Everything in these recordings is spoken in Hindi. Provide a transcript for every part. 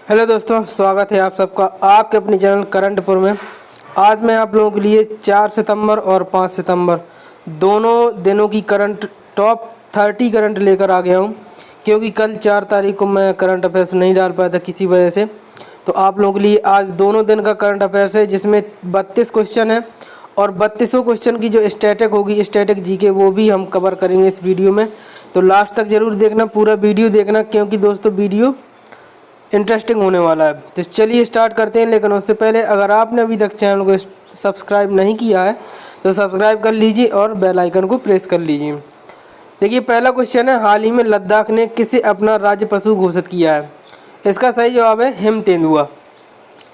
हेलो दोस्तों, स्वागत है आप सबका आपके अपने चैनल करंटपुर में। आज मैं आप लोगों के लिए 4 सितंबर और 5 सितंबर दोनों दिनों की टॉप 30 करंट लेकर आ गया हूं, क्योंकि कल 4 तारीख को मैं करंट अफेयर्स नहीं डाल पाया था किसी वजह से। तो आप लोगों के लिए आज दोनों दिन का करंट अफेयर्स है, जिसमें 32 क्वेश्चन है और 32 क्वेश्चन की जो स्टैटिक होगी, स्टैटिक जीके, वो भी हम कवर करेंगे इस वीडियो में। तो लास्ट तक ज़रूर देखना, पूरा वीडियो देखना, क्योंकि दोस्तों वीडियो इंटरेस्टिंग होने वाला है। तो चलिए स्टार्ट करते हैं। लेकिन उससे पहले अगर आपने अभी तक चैनल को सब्सक्राइब नहीं किया है तो सब्सक्राइब कर लीजिए और बेल आइकन को प्रेस कर लीजिए। देखिए, पहला क्वेश्चन है, हाल ही में लद्दाख ने किसे अपना राज्य पशु घोषित किया है? इसका सही जवाब है हिम तेंदुआ।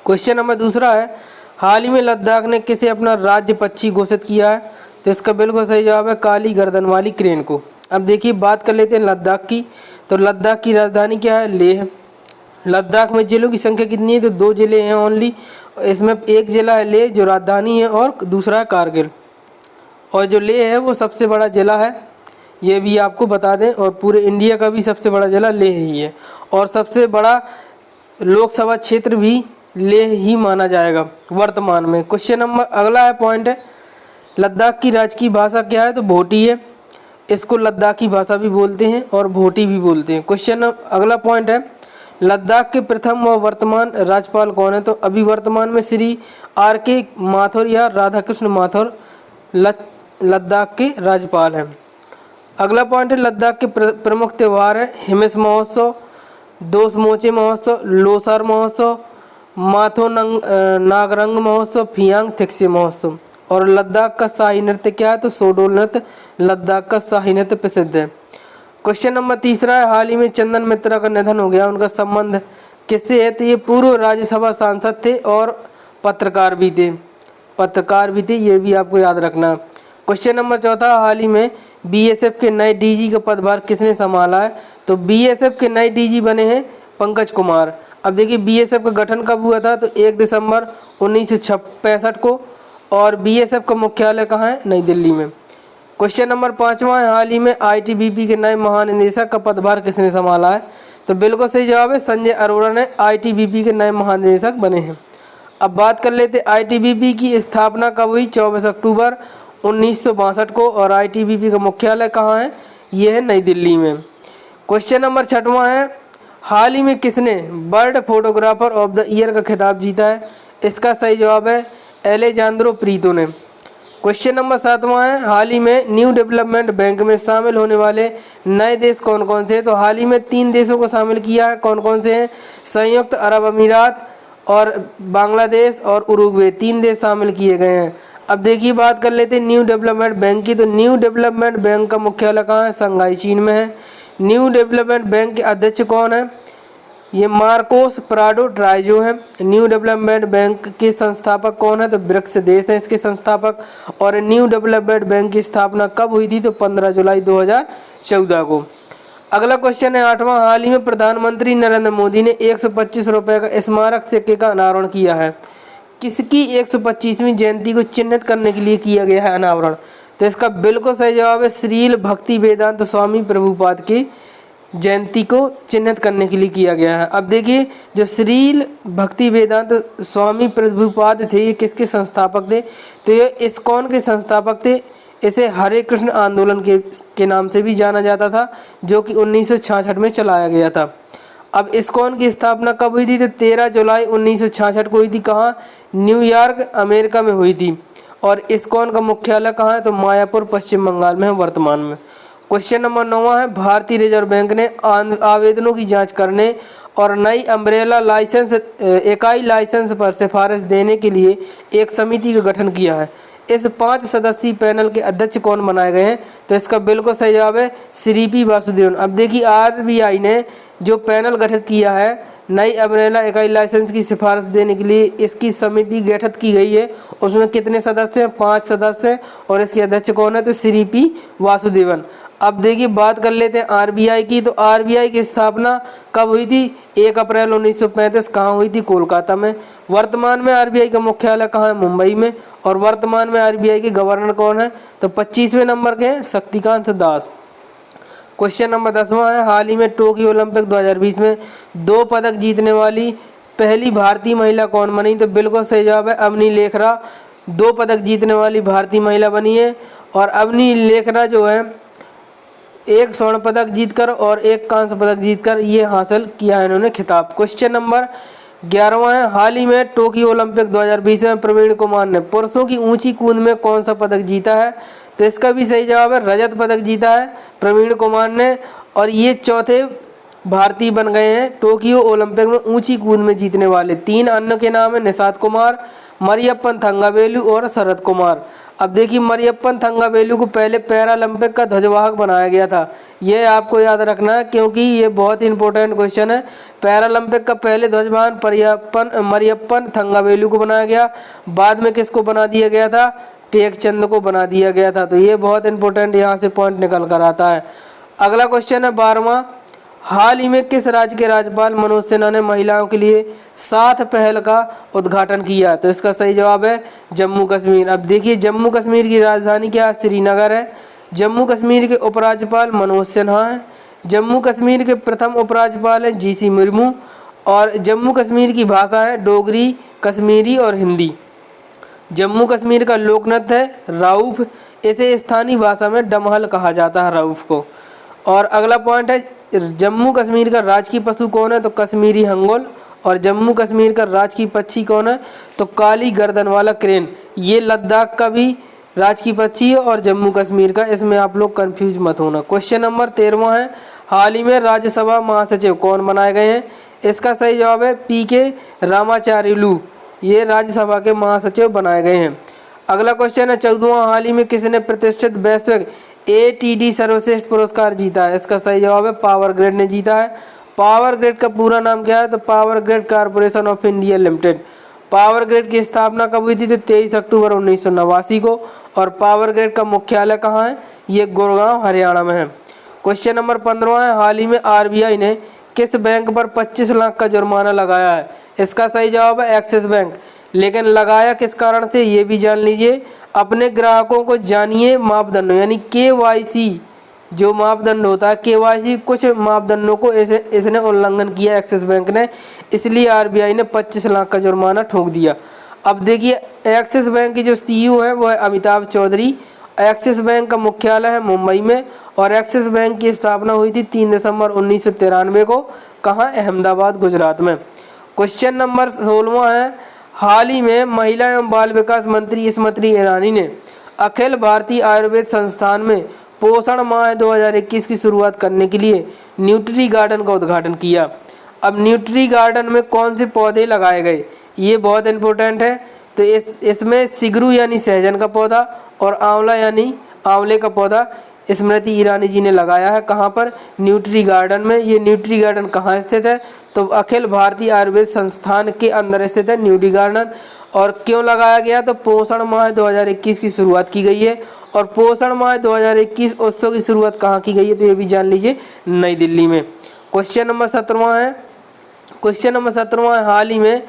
क्वेश्चन नंबर दूसरा है, हाल ही में लद्दाख ने किसे अपना राज्य पक्षी घोषित किया है? तो इसका बिल्कुल सही जवाब है काली गर्दन वाली क्रेन को। अब देखिए, बात कर लेते हैं लद्दाख की। तो लद्दाख की राजधानी क्या है? लेह। लद्दाख में जिलों की संख्या कितनी है? तो 2 जिले हैं ओनली। इसमें एक ज़िला है लेह जो राजधानी है, और दूसरा है कारगिल। और जो लेह है वो सबसे बड़ा ज़िला है, ये भी आपको बता दें। और पूरे इंडिया का भी सबसे बड़ा ज़िला लेह ही है, और सबसे बड़ा लोकसभा क्षेत्र भी लेह ही माना जाएगा वर्तमान में। क्वेश्चन नंबर अगला है, पॉइंट है, लद्दाख की राजकीय भाषा क्या है? तो भोटी है। इसको लद्दाखी भाषा भी बोलते हैं और भोटी भी बोलते हैं। क्वेश्चन अगला पॉइंट है, लद्दाख के प्रथम व वर्तमान राज्यपाल कौन है? तो अभी वर्तमान में श्री RK माथुर या राधाकृष्ण माथुर लद्दाख के राज्यपाल हैं। अगला पॉइंट है, लद्दाख के प्रमुख त्यौहार है हिमेश महोत्सव, दोसमोचे महोत्सव, लोसार महोत्सव, माथो नागरंग महोत्सव, फियांग थिक्से महोत्सव। और लद्दाख का शाही नृत्य क्या है? तो सोडोल नृत्य लद्दाख का शाही नृत्य प्रसिद्ध है। क्वेश्चन नंबर तीसरा है, हाल ही में चंदन मित्रा का निधन हो गया, उनका संबंध किससे है? तो ये पूर्व राज्यसभा सांसद थे और पत्रकार भी थे, ये भी आपको याद रखना। क्वेश्चन नंबर चौथा, हाल ही में BSF के नए DG का पदभार किसने संभाला है? तो BSF के नए DG बने हैं पंकज कुमार। अब देखिए, BSF का गठन कब हुआ था? तो 1 दिसंबर 1965 को, और BSF का मुख्यालय कहाँ है? नई दिल्ली में। क्वेश्चन नंबर 5वां है, हाल ही में ITBP के नए महानिदेशक का पदभार किसने संभाला है? तो बिल्कुल सही जवाब है संजय अरोड़ा ने ITBP के नए महानिदेशक बने हैं। अब बात कर लेते हैं ITBP की स्थापना कब हुई? 24 अक्टूबर 1962 को, और ITBP का मुख्यालय कहाँ है? ये है नई दिल्ली में। क्वेश्चन नंबर 6वां है, हाल ही में किसने bird photographer of the year का खिताब जीता है? इसका सही जवाब है एलेजांद्रो प्रीतो ने। क्वेश्चन नंबर 7वां है, हाल ही में न्यू डेवलपमेंट बैंक में शामिल होने वाले नए देश कौन कौन से हैं? तो हाल ही में 3 देशों को शामिल किया है। कौन कौन से हैं? संयुक्त अरब अमीरात और बांग्लादेश और उरुग्वे, 3 देश शामिल किए गए हैं। अब देखिए, बात कर लेते हैं न्यू डेवलपमेंट बैंक की। तो न्यू डेवलपमेंट बैंक का मुख्यालय कहाँ है? शंघाई, चीन में है। न्यू डेवलपमेंट बैंक के अध्यक्ष कौन है? ये मार्कोस प्राडो ट्राइजो है। न्यू डेवलपमेंट बैंक के संस्थापक कौन है? तो ब्रिक्स देश हैं इसके संस्थापक। और न्यू डेवलपमेंट बैंक की स्थापना कब हुई थी? तो 15 जुलाई 2014 को। अगला क्वेश्चन है 8वां, हाल ही में प्रधानमंत्री नरेंद्र मोदी ने 125 रुपये का स्मारक सिक्के का अनावरण किया है। किसकी 125वीं जयंती को चिन्हित करने के लिए किया गया है अनावरण? तो इसका बिल्कुल सही जवाब है श्रील भक्ति वेदांत स्वामी प्रभुपाद की जयंती को चिन्हित करने के लिए किया गया है। अब देखिए, जो श्रील भक्ति वेदांत स्वामी प्रभुपाद थे, ये किसके संस्थापक थे? तो ये इस्कॉन के संस्थापक थे। इसे हरे कृष्ण आंदोलन के नाम से भी जाना जाता था, जो कि 1966 में चलाया गया था। अब इस्कॉन की स्थापना कब हुई थी? तो 13 जुलाई 1966 को हुई थी। कहाँ? न्यूयॉर्क, अमेरिका में हुई थी। और इस्कॉन का मुख्यालय कहाँ है? तो मायापुर, पश्चिम बंगाल में है वर्तमान में। क्वेश्चन नंबर 9वां है, भारतीय रिजर्व बैंक ने आवेदनों की जांच करने और नई अम्ब्रेला लाइसेंस इकाई लाइसेंस पर सिफारिश देने के लिए एक समिति का गठन किया है। इस 5 सदस्यीय पैनल के अध्यक्ष कौन बनाए गए हैं? तो इसका बिल्कुल सही जवाब है श्री पी वासुदेवन। अब देखिए, RBI ने जो पैनल गठित किया है नई अम्ब्रेला इकाई लाइसेंस की सिफारिश देने के लिए, इसकी समिति गठित की गई है। उसमें कितने सदस्य हैं? 5 सदस्य हैं। और इसके अध्यक्ष कौन है? तो श्री पी वासुदेवन। अब देखिए, बात कर लेते हैं RBI की। तो RBI की स्थापना कब हुई थी? 1 अप्रैल 1935। कहाँ हुई थी? कोलकाता में। वर्तमान में RBI का मुख्यालय कहाँ है? मुंबई में। और वर्तमान में RBI के गवर्नर कौन है? तो 25वें नंबर के हैं शक्तिकांत दास। क्वेश्चन नंबर 10वां है, हाल ही में टोक्यो ओलंपिक 2020 में 2 पदक जीतने वाली पहली भारतीय महिला कौन बनी? तो बिल्कुल सही जवाब है अवनी लेखरा 2 पदक जीतने वाली भारतीय महिला बनी है। और अवनी लेखरा जो है 1 स्वर्ण पदक जीतकर और 1 कांस्य पदक जीतकर ये हासिल किया है इन्होंने खिताब। क्वेश्चन नंबर 11वां है, हाल ही में टोक्यो ओलंपिक 2020 में प्रवीण कुमार ने पुरुषों की ऊंची कूद में कौन सा पदक जीता है? तो इसका भी सही जवाब है रजत पदक जीता है प्रवीण कुमार ने। और ये चौथे भारतीय बन गए हैं टोक्यो ओलंपिक में ऊंची कूद में जीतने वाले। 3 अन्य के नाम है निषाद कुमार, मरियप्पन थंगावेलु और शरद कुमार। अब देखिए मरियप्पन थंगावेलु को पहले पैरालंपिक का ध्वजवाहक बनाया गया था, ये आपको याद रखना है क्योंकि ये बहुत ही इंपॉर्टेंट क्वेश्चन है। पैरालंपिक का पहले ध्वजवाहक मरियप्पन थंगावेलु को बनाया गया, बाद में किसको बना दिया गया था? टेकचंद को बना दिया गया था। तो ये बहुत इंपॉर्टेंट यहाँ से पॉइंट निकल कर आता है। अगला क्वेश्चन है 12वां, हाल ही में किस राज्य के राज्यपाल मनोज सिन्हा ने महिलाओं के लिए 7 पहल का उद्घाटन किया? तो इसका सही जवाब है जम्मू कश्मीर। अब देखिए जम्मू कश्मीर की राजधानी क्या है? श्रीनगर है। जम्मू कश्मीर के उपराज्यपाल मनोज सिन्हा हैं। जम्मू कश्मीर के प्रथम उपराज्यपाल हैं जीसी मुर्मू। और जम्मू कश्मीर की भाषा है डोगरी, कश्मीरी और हिंदी। जम्मू कश्मीर का लोक नृत्य है राउफ, इसे स्थानीय भाषा में डमहल कहा जाता है राउफ को। और अगला पॉइंट है जम्मू कश्मीर का राजकीय पशु कौन है? तो कश्मीरी हंगोल। और जम्मू कश्मीर का राजकीय पक्षी कौन है? तो काली गर्दन वाला क्रेन। ये लद्दाख का भी राजकीय पक्षी है और जम्मू कश्मीर का, इसमें आप लोग कंफ्यूज मत होना। क्वेश्चन नंबर 13वां है, हाल ही में राज्यसभा महासचिव कौन बनाए गए हैं? इसका सही जवाब है पीके रामाचार्युलू, ये राज्यसभा के महासचिव बनाए गए हैं। अगला क्वेश्चन है 14वां, हाल ही में किसने प्रतिष्ठित वैश्विक ATD सर्वश्रेष्ठ पुरस्कार जीता है? इसका सही जवाब है पावर ग्रिड ने जीता है। पावर ग्रिड का पूरा नाम क्या है? तो power grid corporation of India limited. Power grid की स्थापना कब हुई थी? तो 23 अक्टूबर 1989 को। और पावर ग्रिड का मुख्यालय कहाँ है? ये गुड़गांव हरियाणा में है। क्वेश्चन नंबर 15वां है, हाल ही में RBI ने किस बैंक पर 25 लाख का जुर्माना लगाया है? इसका सही जवाब है एक्सिस बैंक। लेकिन लगाया किस कारण से ये भी जान लीजिए। अपने ग्राहकों को जानिए मापदंडों, यानी KYC जो मापदंड होता है, KYC कुछ मापदंडों को इसने उल्लंघन किया एक्सिस बैंक ने, इसलिए RBI ने 25 लाख का जुर्माना ठोक दिया। अब देखिए एक्सिस बैंक की जो CEO है वो है अमिताभ चौधरी। एक्सिस बैंक का मुख्यालय है मुंबई में और एक्सिस बैंक की स्थापना हुई थी 3 दिसंबर 1993 को। कहाँ? अहमदाबाद, गुजरात में। क्वेश्चन नंबर 16वां है, हाल ही में महिला एवं बाल विकास मंत्री स्मृति ईरानी ने अखिल भारतीय आयुर्वेद संस्थान में पोषण माह 2021 की शुरुआत करने के लिए न्यूट्री गार्डन का उद्घाटन किया। अब न्यूट्री गार्डन में कौन से पौधे लगाए गए? ये बहुत इंपॉर्टेंट है। तो इसमें सिगरू यानी सहजन का पौधा और आंवला यानी आंवले का पौधा स्मृति ईरानी जी ने लगाया है। कहाँ पर? न्यूट्री गार्डन में। ये न्यूट्री गार्डन कहाँ स्थित है? तो अखिल भारतीय आयुर्वेद संस्थान के अंदर स्थित है न्यूट्री गार्डन। और क्यों लगाया गया? तो पोषण माह 2021 की शुरुआत की गई है। और पोषण माह 2021 उत्सव की शुरुआत कहाँ की गई है? तो ये भी जान लीजिए, नई दिल्ली में। क्वेश्चन नंबर 17वां है, हाल ही में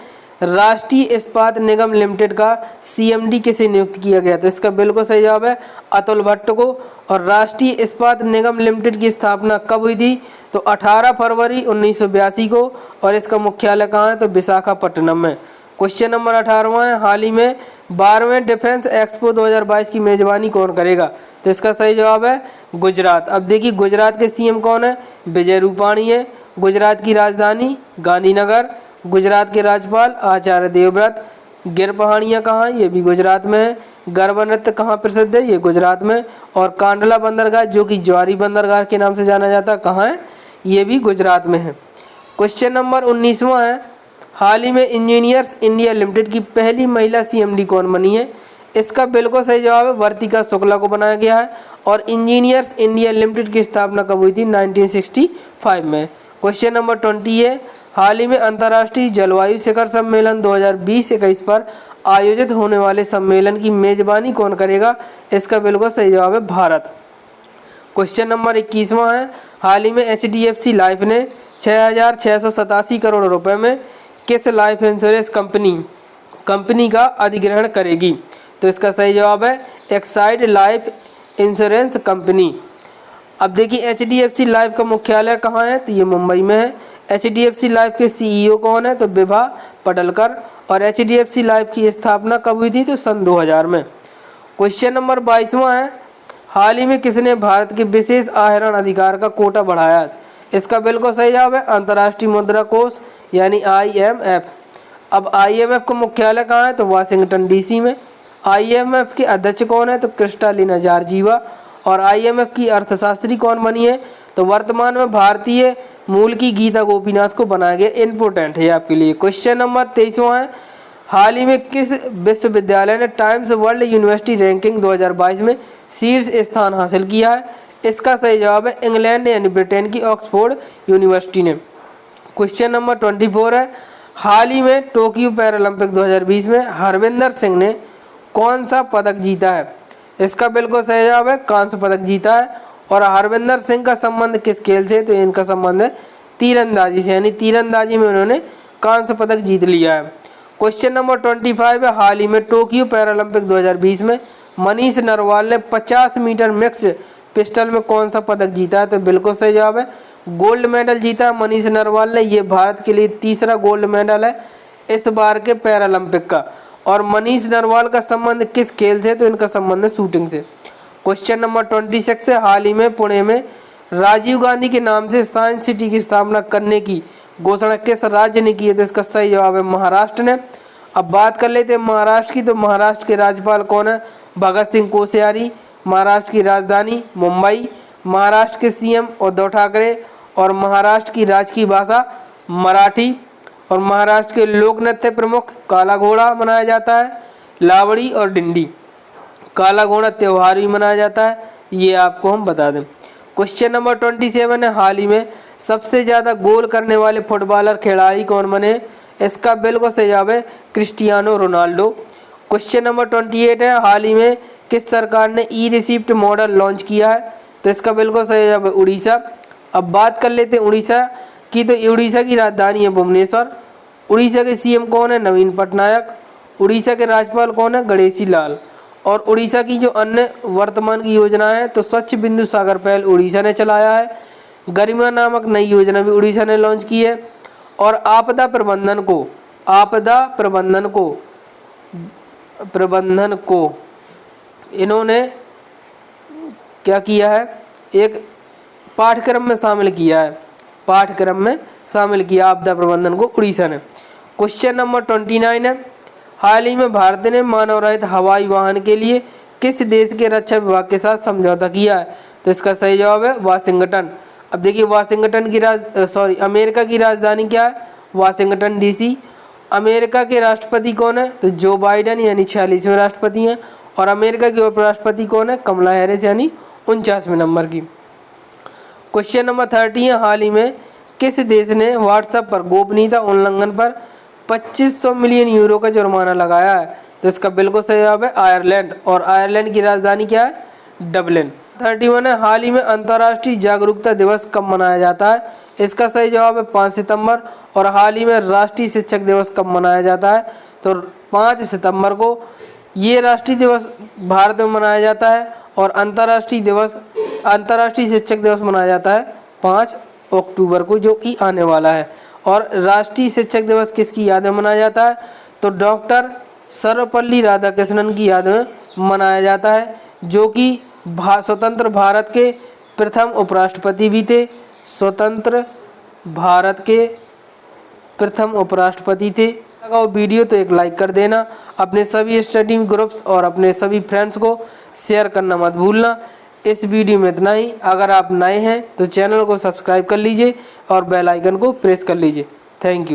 राष्ट्रीय इस्पात निगम लिमिटेड का CMD किसे नियुक्त किया गया? तो इसका बिल्कुल सही जवाब है अतुल भट्ट को। और राष्ट्रीय इस्पात निगम लिमिटेड की स्थापना कब हुई थी? तो 18 फरवरी 1982 को। और इसका मुख्यालय कहाँ है? तो विशाखापट्टनम में। क्वेश्चन नंबर 18वां है, हाल ही में 12वें डिफेंस एक्सपो 2022 की मेजबानी कौन करेगा? तो इसका सही जवाब है गुजरात। अब देखिए गुजरात के CM कौन है? विजय रूपाणी है। गुजरात की राजधानी गांधीनगर। गुजरात के राज्यपाल आचार्य देवव्रत। गिर पहाड़ियाँ कहाँ हैं? ये भी गुजरात में है। गरबा नृत्य कहाँ प्रसिद्ध है? ये गुजरात में। और कांडला बंदरगाह जो कि ज्वारी बंदरगाह के नाम से जाना जाता है, कहाँ है? ये भी गुजरात में है। क्वेश्चन नंबर 19वां है, हाल ही में इंजीनियर्स इंडिया लिमिटेड की पहली महिला CMD कौन बनी है? इसका बिल्कुल सही जवाब है वर्तिका शुक्ला को बनाया गया है। और इंजीनियर्स इंडिया लिमिटेड की स्थापना कब हुई थी? 1965 में। क्वेश्चन नंबर 20 है, हाल ही में अंतर्राष्ट्रीय जलवायु शिखर सम्मेलन 2020-21 पर आयोजित होने वाले सम्मेलन की मेजबानी कौन करेगा? इसका बिल्कुल सही जवाब है भारत। क्वेश्चन नंबर 21वां है, हाल ही में HDFC लाइफ ने 6,687 करोड़ रुपए में किस लाइफ इंश्योरेंस कंपनी का अधिग्रहण करेगी? तो इसका सही जवाब है एक्साइड लाइफ इंश्योरेंस कंपनी। अब देखिए HDFC लाइफ का मुख्यालय कहाँ है, तो ये मुंबई में है। HDFC लाइफ के CEO कौन है, तो विभा पडलकर। और HDFC लाइफ की स्थापना कब हुई थी, तो सन 2000 में। क्वेश्चन नंबर 22वां है, हाल ही में किसने भारत के विशेष आहरण अधिकार का कोटा बढ़ाया? इसका बिल्कुल सही जवाब है अंतर्राष्ट्रीय मुद्रा कोष यानी IMF। अब IMF का मुख्यालय कहाँ है, तो वाशिंगटन DC में। IMF के अध्यक्ष कौन है, तो क्रिस्टालिना जॉर्जिवा। और IMF की अर्थशास्त्री कौन बनी है, तो वर्तमान में भारतीय मूल की गीता गोपीनाथ को बनाया गया। इम्पोर्टेंट है आपके लिए। क्वेश्चन नंबर 23वां है, हाल ही में किस विश्वविद्यालय ने टाइम्स वर्ल्ड यूनिवर्सिटी रैंकिंग 2022 में शीर्ष स्थान हासिल किया है? इसका सही जवाब है इंग्लैंड यानी ब्रिटेन की ऑक्सफोर्ड यूनिवर्सिटी ने। क्वेश्चन नंबर 24 है, हाल ही में टोक्यो पैरालंपिक 2020 में हरविंदर सिंह ने कौन सा पदक जीता है? इसका बिल्कुल सही जवाब है कांस्य पदक जीता है। और हरविंदर सिंह का संबंध किस खेल से, तो इनका संबंध है तीरंदाजी से, यानी तीरंदाजी में उन्होंने कांस्य पदक जीत लिया है। क्वेश्चन नंबर 25 है, हाल ही में टोक्यो पैरालंपिक 2020 में मनीष नरवाल ने 50 मीटर मिक्स पिस्टल में कौन सा पदक जीता है? तो बिल्कुल सही जवाब है गोल्ड मेडल जीता है मनीष नरवाल ने। ये भारत के लिए तीसरा गोल्ड मेडल है इस बार के पैरालंपिक का। और मनीष नरवाल का संबंध किस खेल से, तो इनका संबंध है शूटिंग से। क्वेश्चन नंबर 26 है, हाल ही में पुणे में राजीव गांधी के नाम से साइंस सिटी की स्थापना करने की घोषणा किस राज्य ने की है? तो इसका सही जवाब है महाराष्ट्र ने। अब बात कर लेते हैं महाराष्ट्र की, तो महाराष्ट्र के राज्यपाल कौन है? भगत सिंह कोश्यारी। महाराष्ट्र की राजधानी मुंबई। महाराष्ट्र के CM उद्धव ठाकरे। और महाराष्ट्र की राजकीय भाषा मराठी। और महाराष्ट्र के लोक नृत्य प्रमुख काला घोड़ा मनाया जाता है, लावड़ी और डिंडी। काला घोड़ा त्यौहार भी मनाया जाता है, ये आपको हम बता दें। क्वेश्चन नंबर 27 है, हाल ही में सबसे ज़्यादा गोल करने वाले फुटबॉलर खिलाड़ी कौन बने? इसका बिल्कुल सही जवाब है क्रिस्टियानो रोनाल्डो। क्वेश्चन नंबर 28 है, हाल ही में किस सरकार ने ई-रिसिप्ट मॉडल लॉन्च किया है? तो इसका बिल्कुल सही जवाब है उड़ीसा। अब बात कर लेते हैं उड़ीसा की, तो उड़ीसा की राजधानी है भुवनेश्वर। उड़ीसा के CM कौन है? नवीन पटनायक। उड़ीसा के राज्यपाल कौन है? गणेशी लाल। और उड़ीसा की जो अन्य वर्तमान की योजना है, तो स्वच्छ बिंदु सागर पहल उड़ीसा ने चलाया है। गरिमा नामक नई योजना भी उड़ीसा ने लॉन्च की है। और आपदा प्रबंधन को इन्होंने क्या किया है? एक पाठ्यक्रम में शामिल किया है। आपदा प्रबंधन को उड़ीसा ने। क्वेश्चन नंबर 29 है, हाल ही में भारत ने मानव रहित हवाई वाहन के लिए किस देश के रक्षा विभाग के साथ समझौता किया है? तो इसका सही जवाब है वाशिंगटन। अब देखिए अमेरिका की राजधानी क्या है? Washington DC। अमेरिका के राष्ट्रपति कौन है? तो जो बाइडेन यानी 46वें राष्ट्रपति हैं। और अमेरिका की उपराष्ट्रपति कौन है? कमला हैरिस यानी 49वें नंबर की। क्वेश्चन नंबर 30 है, हाल ही में किस देश ने व्हाट्सएप पर गोपनीयता उल्लंघन पर 2500 मिलियन यूरो का जुर्माना लगाया है? तो इसका बिल्कुल सही जवाब है आयरलैंड। और आयरलैंड की राजधानी क्या है? डबलिन। 31 है, हाल ही में अंतर्राष्ट्रीय जागरूकता दिवस कब मनाया जाता है? इसका सही जवाब है 5 सितंबर। और हाल ही में राष्ट्रीय शिक्षक दिवस कब मनाया जाता है? तो 5 सितंबर को ये राष्ट्रीय दिवस भारत में मनाया जाता है। और अंतर्राष्ट्रीय शिक्षक दिवस मनाया जाता है 5 अक्टूबर को, जो कि आने वाला है। और राष्ट्रीय शिक्षक दिवस किसकी याद में मनाया जाता है? तो डॉक्टर सर्वपल्ली राधाकृष्णन की याद में मनाया जाता है, जो कि स्वतंत्र भारत के प्रथम उपराष्ट्रपति भी थे। स्वतंत्र भारत के प्रथम उपराष्ट्रपति थे। अगर वो वीडियो तो एक लाइक कर देना, अपने सभी स्टडी ग्रुप्स और अपने सभी फ्रेंड्स को शेयर करना मत भूलना। इस वीडियो में इतना ही। अगर आप नए हैं तो चैनल को सब्सक्राइब कर लीजिए और बेल आइकन को प्रेस कर लीजिए। Thank you.